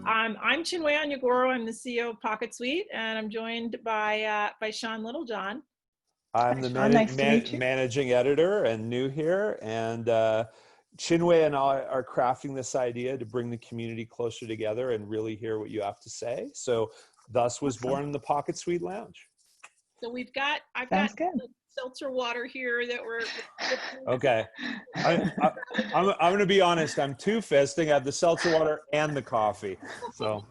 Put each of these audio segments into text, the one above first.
I'm Chinwe Oyeagoro. I'm the CEO of PocketSuite, and I'm joined by Sean Litteljohn. I'm the Sean, nice to meet you. managing editor and new here. And Chinwe and I are crafting this idea to bring the community closer together and really hear what you have to say. So thus was born the PocketSuite Lounge. So I've Sounds got good. the seltzer water here that we're Okay. I'm going to be honest. I'm two-fisting. I have the seltzer water and the coffee. So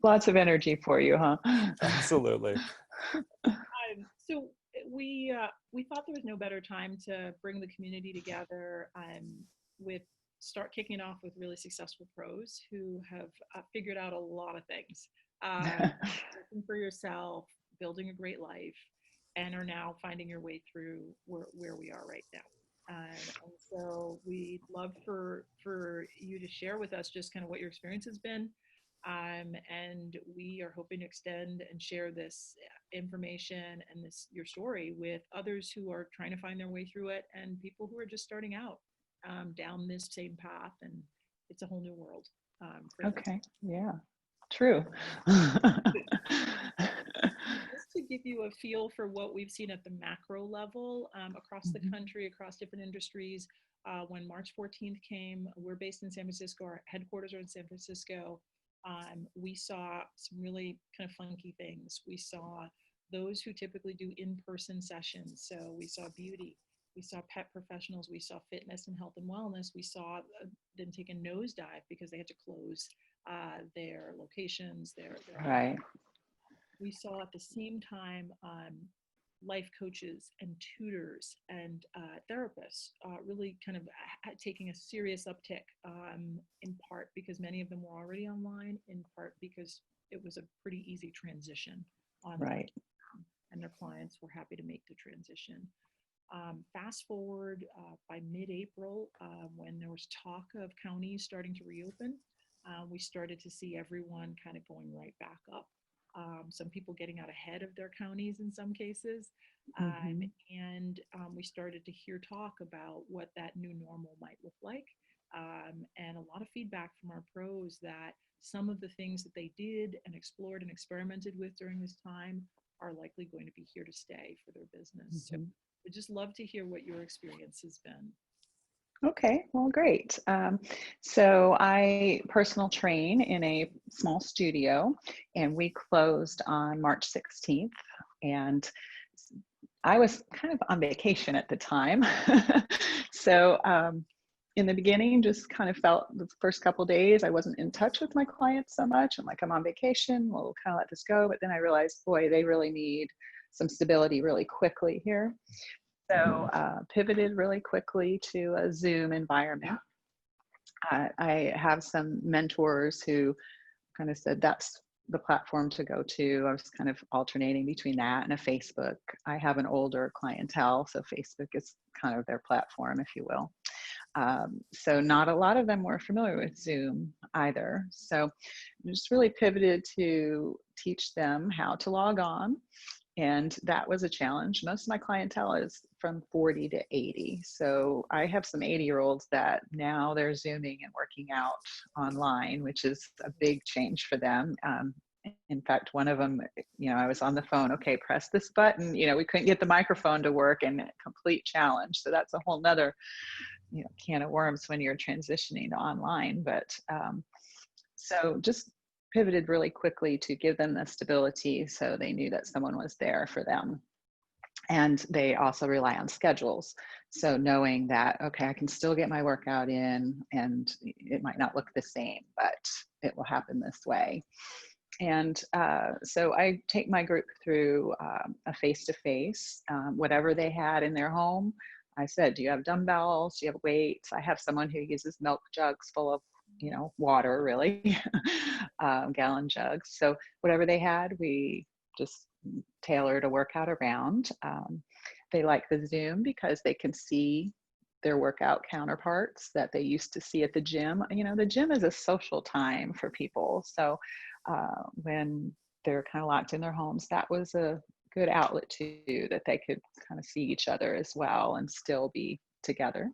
Lots of energy for you, huh? absolutely. So we thought there was no better time to bring the community together start kicking off with really successful pros who have figured out a lot of things. Working for yourself, building a great life, and are now finding your way through where we are right now. And so we'd love for you to share with us just kind of what your experience has been. And we are hoping to extend and share this information and your story with others who are trying to find their way through it and people who are just starting out down this same path. And it's a whole new world. Okay. Yeah. True. Just to give you a feel for what we've seen at the macro level across the country, across different industries, when March 14th came, we're based in San Francisco, our headquarters are in San Francisco. We saw some really kind of funky things. We saw those who typically do in-person sessions. So we saw beauty, we saw pet professionals, we saw fitness and health and wellness. We saw them take a nosedive because they had to close their locations, their Right. We saw at the same time life coaches and tutors and therapists really kind of taking a serious uptick, in part because many of them were already online, in part because it was a pretty easy transition online. Right. And their clients were happy to make the transition. Fast forward by mid-April, when there was talk of counties starting to reopen, we started to see everyone kind of going right back up. Some people getting out ahead of their counties in some cases. And we started to hear talk about what that new normal might look like. And a lot of feedback from our pros that some of the things that they did and explored and experimented with during this time are likely going to be here to stay for their business. So we'd just love to hear what your experience has been. Okay, well, great. So I personal train in a small studio, and we closed on March 16th. And I was kind of on vacation at the time. So in the beginning, just kind of felt the first couple of days, I wasn't in touch with my clients so much. I'm like, I'm on vacation, we'll kind of let this go. But then I realized, boy, they really need some stability really quickly here. So pivoted really quickly to a Zoom environment. I have some mentors who kind of said that's the platform to go to. I was kind of alternating between that and a Facebook. I have an older clientele, so Facebook is kind of their platform, if you will. So not a lot of them were familiar with Zoom either. So just really pivoted to teach them how to log on. And that was a challenge. Most of my clientele is from 40 to 80. So I have some 80-year-olds that now they're Zooming and working out online, which is a big change for them. In fact, one of them, I was on the phone, okay, press this button. We couldn't get the microphone to work, and a complete challenge. So that's a whole nother, can of worms when you're transitioning to online. But so just pivoted really quickly to give them the stability so they knew that someone was there for them. And they also rely on schedules. So knowing that, okay, I can still get my workout in and it might not look the same, but it will happen this way. And so I take my group through a face-to-face, whatever they had in their home. I said, do you have dumbbells? Do you have weights? I have someone who uses milk jugs full of water, really, gallon jugs. So whatever they had, we just tailored a workout around. They like the Zoom because they can see their workout counterparts that they used to see at the gym. The gym is a social time for people. So when they're kind of locked in their homes, that was a good outlet too, that they could kind of see each other as well and still be together.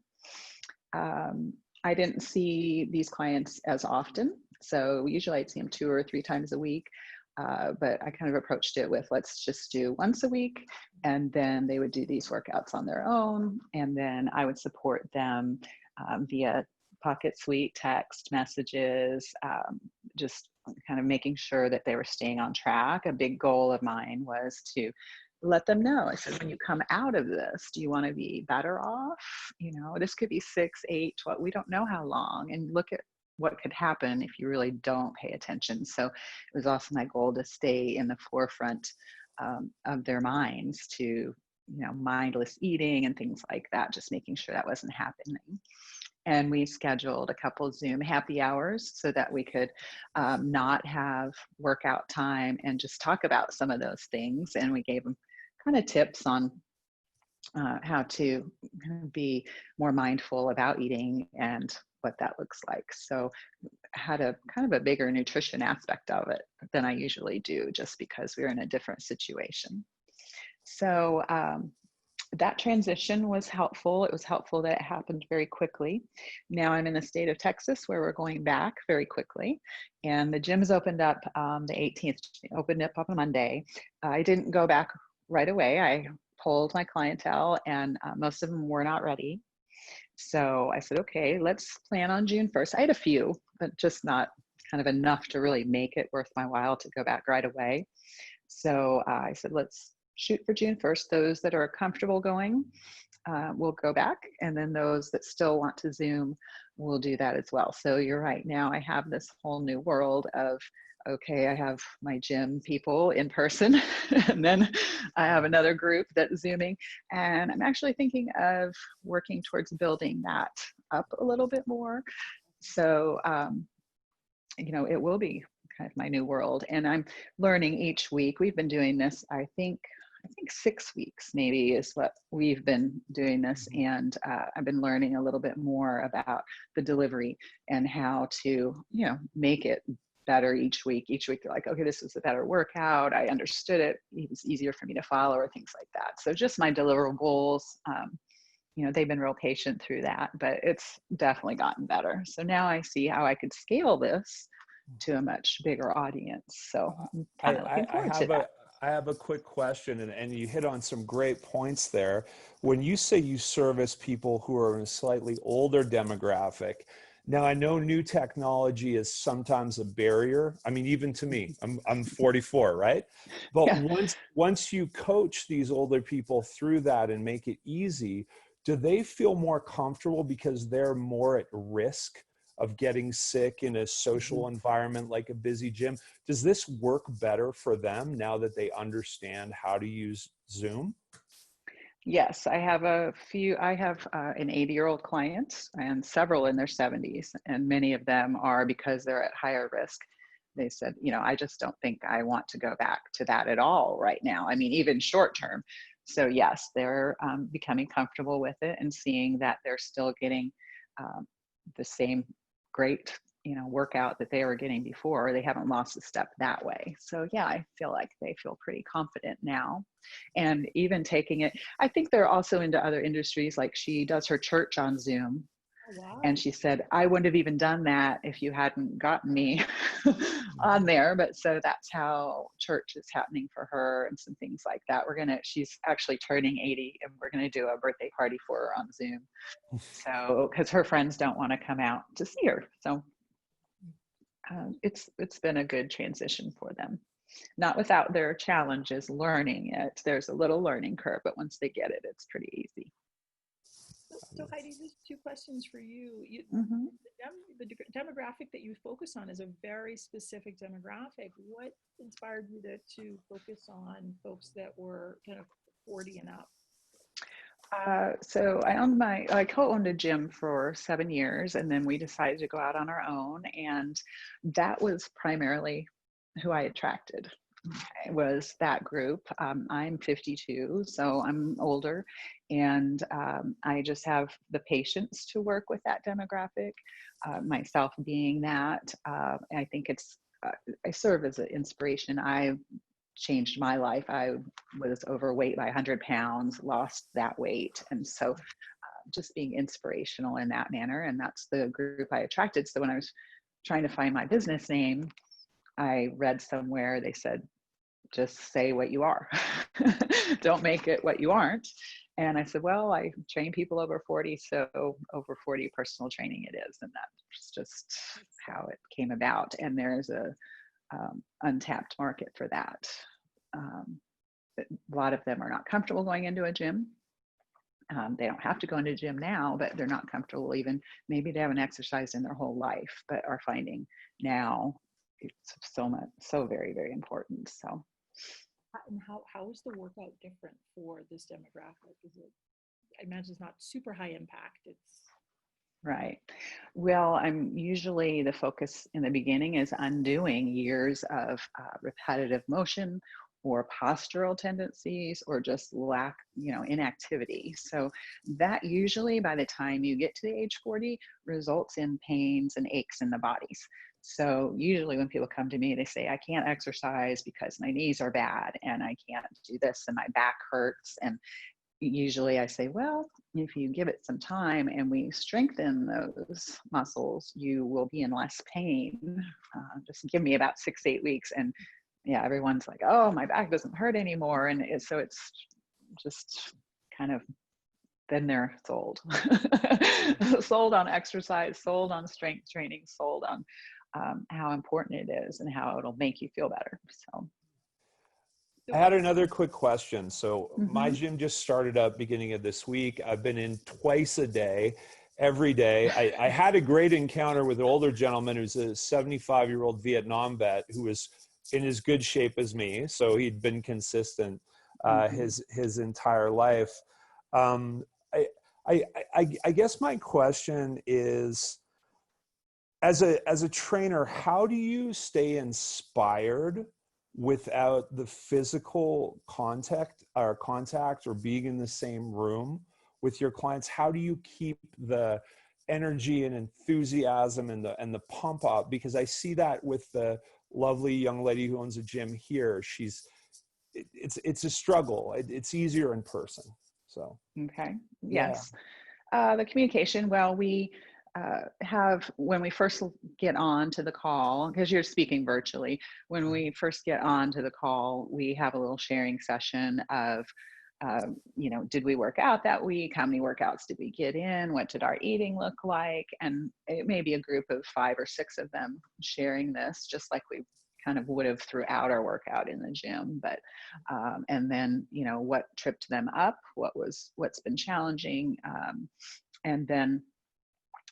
I didn't see these clients as often. So usually I'd see them 2 or 3 times a week. But I kind of approached it with, let's just do once a week. And then they would do these workouts on their own. And then I would support them via PocketSuite text messages, just kind of making sure that they were staying on track. A big goal of mine was to let them know. I said, when you come out of this, do you want to be better off? You know, this could be 6, 8, 12, we don't know how long. And look at what could happen if you really don't pay attention. So it was also my goal to stay in the forefront of their minds to, you know, mindless eating and things like that, just making sure that wasn't happening. And we scheduled a couple Zoom happy hours so that we could not have workout time and just talk about some of those things. And we gave them kind of tips on how to be more mindful about eating and what that looks like. So had a kind of a bigger nutrition aspect of it than I usually do, just because we were in a different situation. So that transition was helpful. It was helpful that it happened very quickly. Now I'm in the state of Texas where we're going back very quickly. And the gyms opened up the 18th, opened up on Monday. I didn't go back right away. I polled my clientele and most of them were not ready. So I said, okay, let's plan on June 1st. I had a few, but just not kind of enough to really make it worth my while to go back right away. So I said, let's shoot for June 1st. Those that are comfortable going will go back. And then those that still want to Zoom will do that as well. So you're right. Now I have this whole new world of, okay, I have my gym people in person, and then I have another group that's Zooming. And I'm actually thinking of working towards building that up a little bit more. So, you know, it will be kind of my new world. And I'm learning each week. We've been doing this, I think 6 weeks maybe is what we've been doing this. And I've been learning a little bit more about the delivery and how to, you know, make it better each week. Each week they're like, okay, this is a better workout. I understood it. It was easier for me to follow, or things like that. So just my deliverables, you know, they've been real patient through that, but it's definitely gotten better. So now I see how I could scale this to a much bigger audience. So I'm kind of looking forward to that. I have a quick question, and you hit on some great points there. When you say you service people who are in a slightly older demographic, now I know new technology is sometimes a barrier. I mean, even to me, I'm 44, right? But Yeah. once you coach these older people through that and make it easy, do they feel more comfortable because they're more at risk of getting sick in a social environment like a busy gym? Does this work better for them now that they understand how to use Zoom? Yes, I have a few. I have an 80-year-old client and several in their 70s, and many of them are, because they're at higher risk. They said, you know, I just don't think I want to go back to that at all right now. I mean, even short term. So yes, they're becoming comfortable with it and seeing that they're still getting the same great, you know, workout that they were getting before. They haven't lost a step that way. So yeah, I feel like they feel pretty confident now. And even taking it, I think they're also into other industries. Like she does her church on Zoom. Oh, wow. And she said, I wouldn't have even done that if you hadn't gotten me on there. But so that's how church is happening for her and some things like that. She's actually turning 80 and we're going to do a birthday party for her on Zoom. So, because her friends don't want to come out to see her. So it's been a good transition for them. Not without their challenges learning it. There's a little learning curve, but once they get it, it's pretty easy. So Heidi, just 2 questions for you. Mm-hmm. The demographic that you focus on is a very specific demographic. What inspired you to focus on folks that were kind of 40 and up? So I co-owned a gym for 7 years, and then we decided to go out on our own, and that was primarily who I attracted. It was that group. I'm 52, so I'm older, and I just have the patience to work with that demographic. Myself being that, I think I serve as an inspiration. I changed my life. I was overweight by 100 pounds, lost that weight. And so just being inspirational in that manner. And that's the group I attracted. So when I was trying to find my business name, I read somewhere they said, just say what you are. Don't make it what you aren't. And I said, well, I train people over 40, so over 40 personal training it is. And that's just how it came about. And there's a untapped market for that. A lot of them are not comfortable going into a gym. They don't have to go into a gym now, but they're not comfortable even. Maybe they haven't exercised in their whole life, but are finding now it's so very, very important. So. And how is the workout different for this demographic? Is it, I imagine it's not super high impact. It's right. Well, I'm usually the focus in the beginning is undoing years of repetitive motion or postural tendencies or just lack, inactivity. So that usually by the time you get to the age 40 results in pains and aches in the bodies. So usually when people come to me, they say, I can't exercise because my knees are bad and I can't do this and my back hurts. And usually I say, well, if you give it some time and we strengthen those muscles, you will be in less pain. Just give me about 6 to 8 weeks. And yeah, everyone's like, oh, my back doesn't hurt anymore. And so it's just kind of, then they're sold. Sold on exercise, sold on strength training, sold on how important it is and how it'll make you feel better. So I had another quick question. So my Mhm. gym just started up beginning of this week. I've been in twice a day, every day. I had a great encounter with an older gentleman who's a 75-year-old Vietnam vet who was in as good shape as me. So he'd been consistent his entire life. I guess my question is, as a trainer, how do you stay inspired without the physical contact or being in the same room with your clients? How do you keep the energy and enthusiasm and the pump up? Because I see that with the lovely young lady who owns a gym here. It's a struggle. It's easier in person. So Okay. yeah. Yes. The communication, well, we have, when we first get on to the call, because you're speaking virtually, when we first get on to the call, we have a little sharing session of, did we work out that week? How many workouts did we get in? What did our eating look like? And it may be a group of 5 or 6 of them sharing this, just like we kind of would have throughout our workout in the gym. But and then what tripped them up, what's been challenging, and then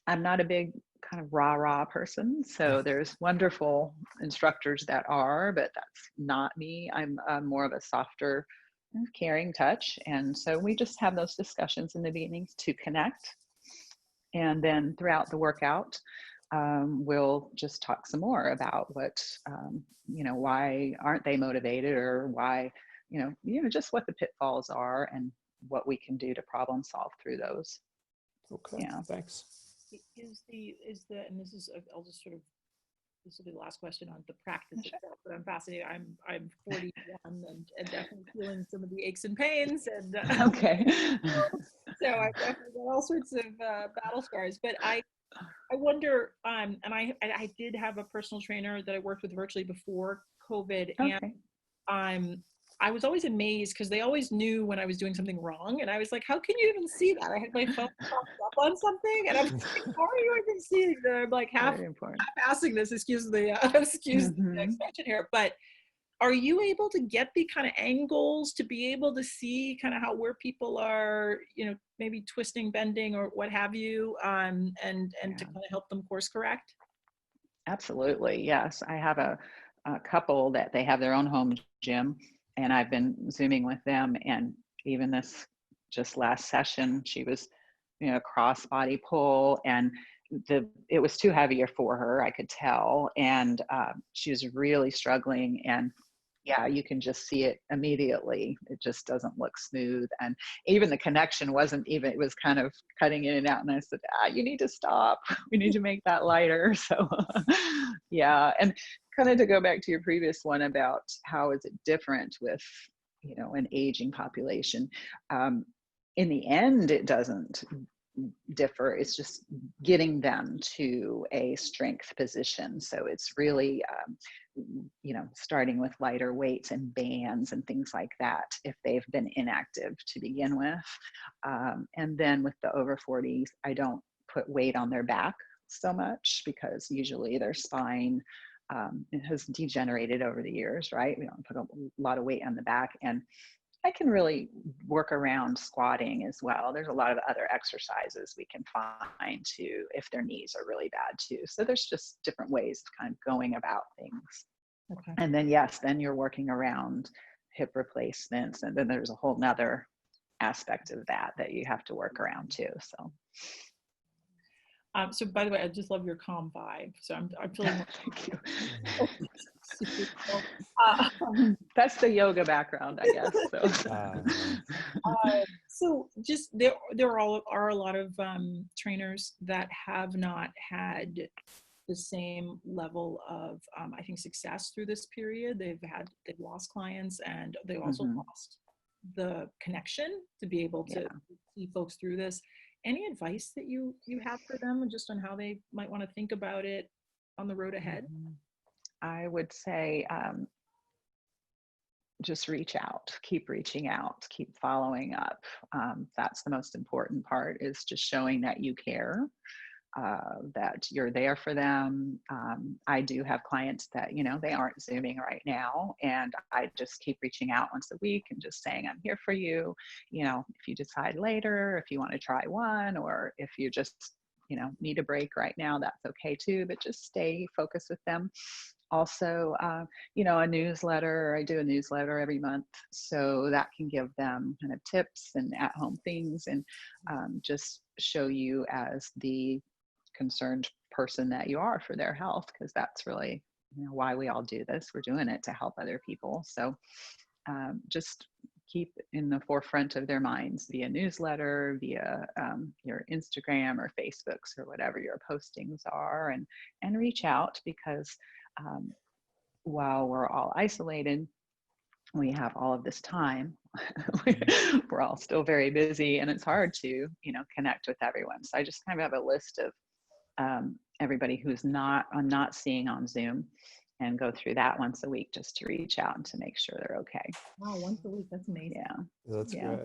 I'm not a big kind of rah person, so there's wonderful instructors that are, but that's not me. I'm more of a softer, caring touch, and so we just have those discussions in the beginnings to connect, and then throughout the workout we'll just talk some more about what why aren't they motivated, or why just what the pitfalls are and what we can do to problem solve through those. Okay. Yeah. Thanks. And this is, I'll just sort of, this will be the last question on the practice itself, but I'm fascinated. I'm 41 and definitely feeling some of the aches and pains, and Okay. so I've definitely got all sorts of battle scars. But I wonder, and I did have a personal trainer that I worked with virtually before COVID, Okay. and I was always amazed because they always knew when I was doing something wrong, and I was like, how can you even see that? I had my phone propped up on something, and I'm like, how are you even seeing that? I'm like half-assing this, excuse the expression here, but are you able to get the kind of angles to be able to see kind of where people are, maybe twisting, bending, or what have you, and to kind of help them course correct? Absolutely. Yes. I have a couple that they have their own home gym, and I've been Zooming with them. And even this just last session, she was, cross body pull, and it was too heavy for her, I could tell. And she was really struggling, and yeah, you can just see it immediately. It just doesn't look smooth. And even the connection wasn't even, it was kind of cutting in and out. And I said, you need to stop. We need to make that lighter. So yeah. And kind of to go back to your previous one about how is it different with, an aging population. In the end, it doesn't differ. It's just getting them to a strength position. So it's really, starting with lighter weights and bands and things like that if they've been inactive to begin with. And then with the over 40s, I don't put weight on their back so much because usually their spine it has degenerated over the years, right? We don't put a lot of weight on the back. And I can really work around squatting as well. There's a lot of other exercises we can find too if their knees are really bad too. So there's just different ways of kind of going about things. Okay. And then, yes, then you're working around hip replacements. And then there's a whole nother aspect of that you have to work around too. So. So by the way, I just love your calm vibe. So I'm feeling Thank you. super That's the yoga background, I guess. So just there are a lot of trainers that have not had the same level of I think success through this period. They've lost clients, and they've also lost the connection to be able to see folks through this. Any advice that you have for them just on how they might want to think about it on the road ahead? I would say just reach out, keep reaching out, keep following up. That's the most important part, is just showing that you care, that you're there for them. I do have clients that, they aren't Zooming right now, and I just keep reaching out once a week and just saying, I'm here for you. If you decide later, if you want to try one, or if you just, need a break right now, that's okay too, but just stay focused with them. Also, a newsletter. I do a newsletter every month, so that can give them kind of tips and at-home things, and just show you as the concerned person that you are for their health, because that's really why we all do this. We're doing it to help other people. So just keep in the forefront of their minds via newsletter, via your Instagram or Facebooks or whatever your postings are, and reach out, because while we're all isolated, we have all of this time. We're all still very busy, and it's hard to connect with everyone. So I just kind of have a list of everybody I'm not seeing on Zoom, and go through that once a week just to reach out and to make sure they're okay. Wow, once a week, that's amazing. Yeah, that's great.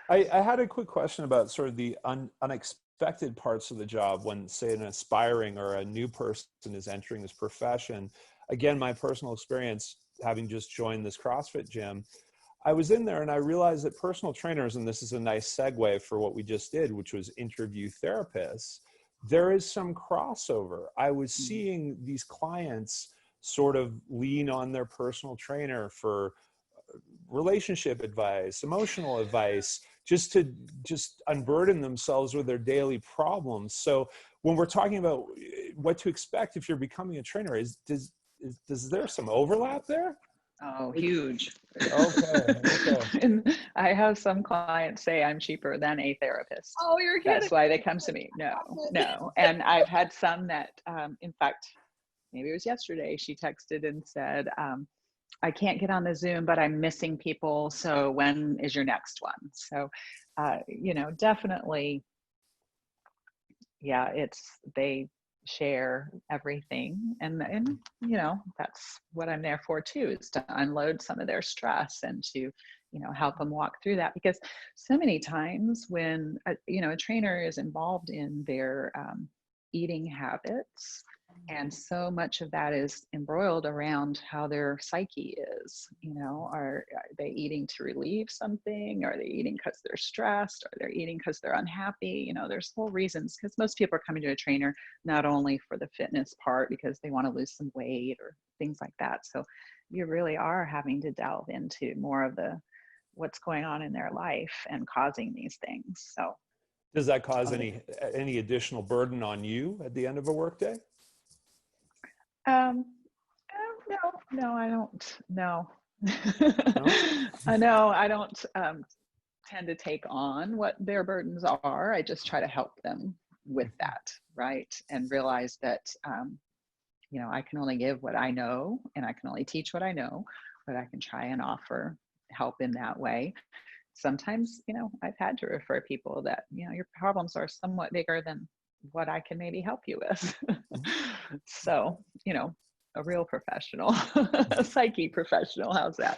I had a quick question about sort of the unexpected parts of the job when, say, an aspiring or a new person is entering this profession. Again, my personal experience, having just joined this CrossFit gym, I was in there and I realized that personal trainers, and this is a nice segue for what we just did, which was interview therapists, there is some crossover. I was seeing these clients sort of lean on their personal trainer for relationship advice, emotional advice, just to unburden themselves with their daily problems. So when we're talking about what to expect if you're becoming a trainer, does there some overlap there? Oh, huge. Okay. And I have some clients say I'm cheaper than a therapist. Oh, you're kidding. That's why they come to me. No. And I've had some that, in fact, maybe it was yesterday, she texted and said, I can't get on the Zoom, but I'm missing people. So when is your next one? So, definitely, they share everything, and that's what I'm there for too, is to unload some of their stress and to help them walk through that, because so many times when a trainer is involved in their eating habits, and so much of that is embroiled around how their psyche is. Are they eating to relieve something? Are they eating because they're stressed? Are they eating because they're unhappy? There's whole reasons, because most people are coming to a trainer not only for the fitness part, because they want to lose some weight or things like that. So you really are having to delve into more of what's going on in their life and causing these things. So does that cause any additional burden on you at the end of a workday? No, I don't. No, I don't tend to take on what their burdens are. I just try to help them with that, right? And realize that, I can only give what I know, and I can only teach what I know, but I can try and offer help in that way. sometimes, I've had to refer people that, your problems are somewhat bigger than what I can maybe help you with. So, a real professional, a psyche professional. How's that?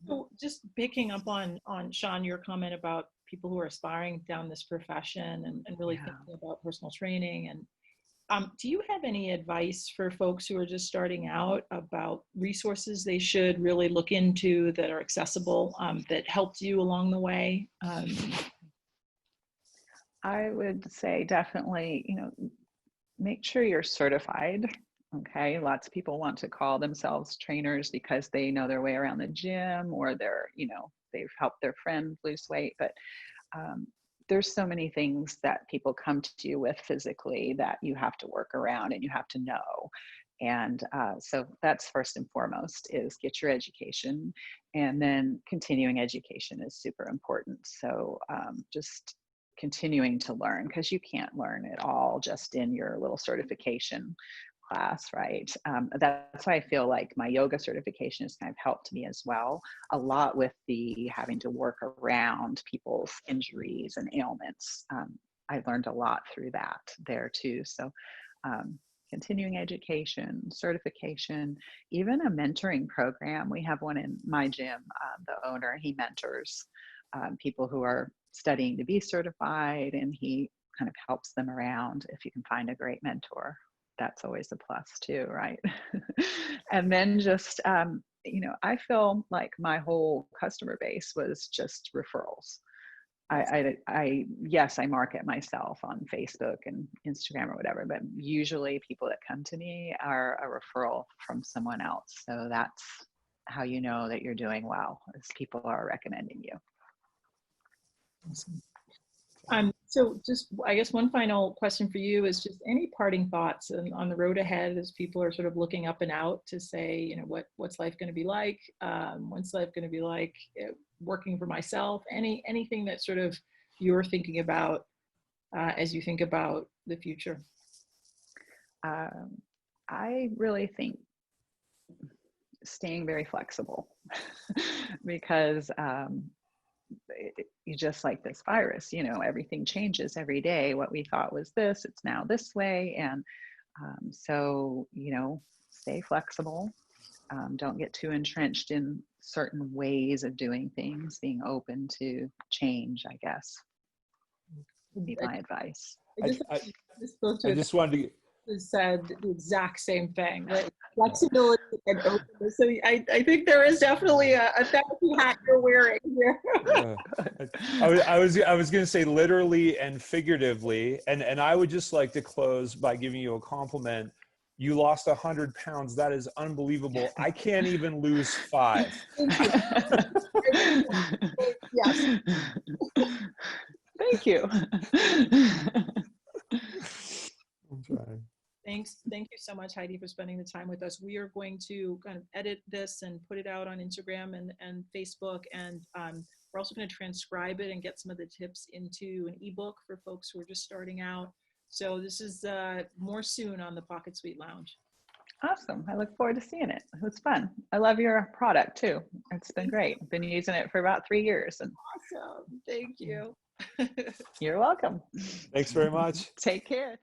So just picking up on Sean, your comment about people who are aspiring down this profession and really thinking about personal training. And do you have any advice for folks who are just starting out about resources they should really look into that are accessible, that helped you along the way? I would say definitely, make sure you're certified. Okay. Lots of people want to call themselves trainers because they know their way around the gym, or they've helped their friend lose weight. But there's so many things that people come to you with physically that you have to work around and you have to know. And so that's first and foremost, is get your education, and then continuing education is super important. So just continuing to learn, because you can't learn it all just in your little certification class, right? That's why I feel like my yoga certification has kind of helped me as well, a lot with the having to work around people's injuries and ailments. I learned a lot through that there too. So continuing education, certification, even a mentoring program. We have one in my gym. The owner, he mentors people who are studying to be certified, and he kind of helps them around. If you can find a great mentor, that's always a plus too, right? And then just, I feel like my whole customer base was just referrals. Yes, I market myself on Facebook and Instagram or whatever, but usually people that come to me are a referral from someone else. So that's how you know that you're doing well, is people are recommending you. So just, I guess one final question for you is just any parting thoughts on the road ahead as people are sort of looking up and out to say, what's life going to be like? What's life going to be like working for myself? Anything that sort of you're thinking about as you think about the future? I really think staying very flexible because you just like this virus, everything changes every day. What we thought was this, it's now this way. And so, stay flexible. Don't get too entrenched in certain ways of doing things, being open to change, I guess, would be my advice. I just wanted to said the exact same thing, right? Flexibility and openness. So I think there is definitely a therapy hat you're wearing here. I was going to say literally and figuratively, and I would just like to close by giving you a compliment. You lost 100 pounds. That is unbelievable. I can't even lose 5. Thank you. Yes. Thank you. Thank you so much, Heidi, for spending the time with us. We are going to kind of edit this and put it out on Instagram and Facebook, and we're also going to transcribe it and get some of the tips into an ebook for folks who are just starting out. So this is more soon on the PocketSuite Lounge. Awesome. I look forward to seeing it. It was fun. I love your product too. It's been great. I've been using it for about 3 years. And awesome. Thank you. You're welcome. Thanks very much. Take care.